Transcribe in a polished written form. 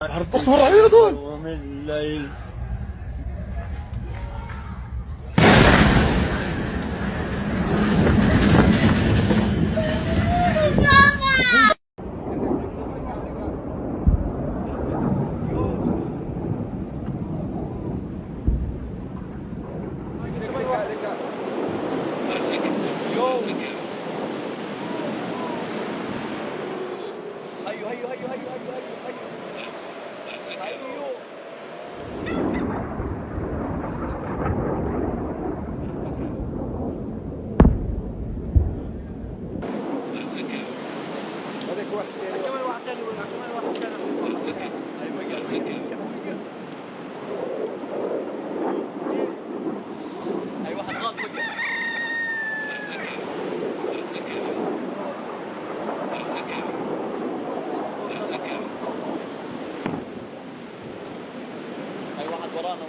اصبر علي دول ومن الليل هيو هيو هيو هيو هيو هذاك واحد ثاني كمان واحد ثاني ولا كمان واحد ثاني ايوه يا سكر اي واحد غلط بقى اي واحد ورانا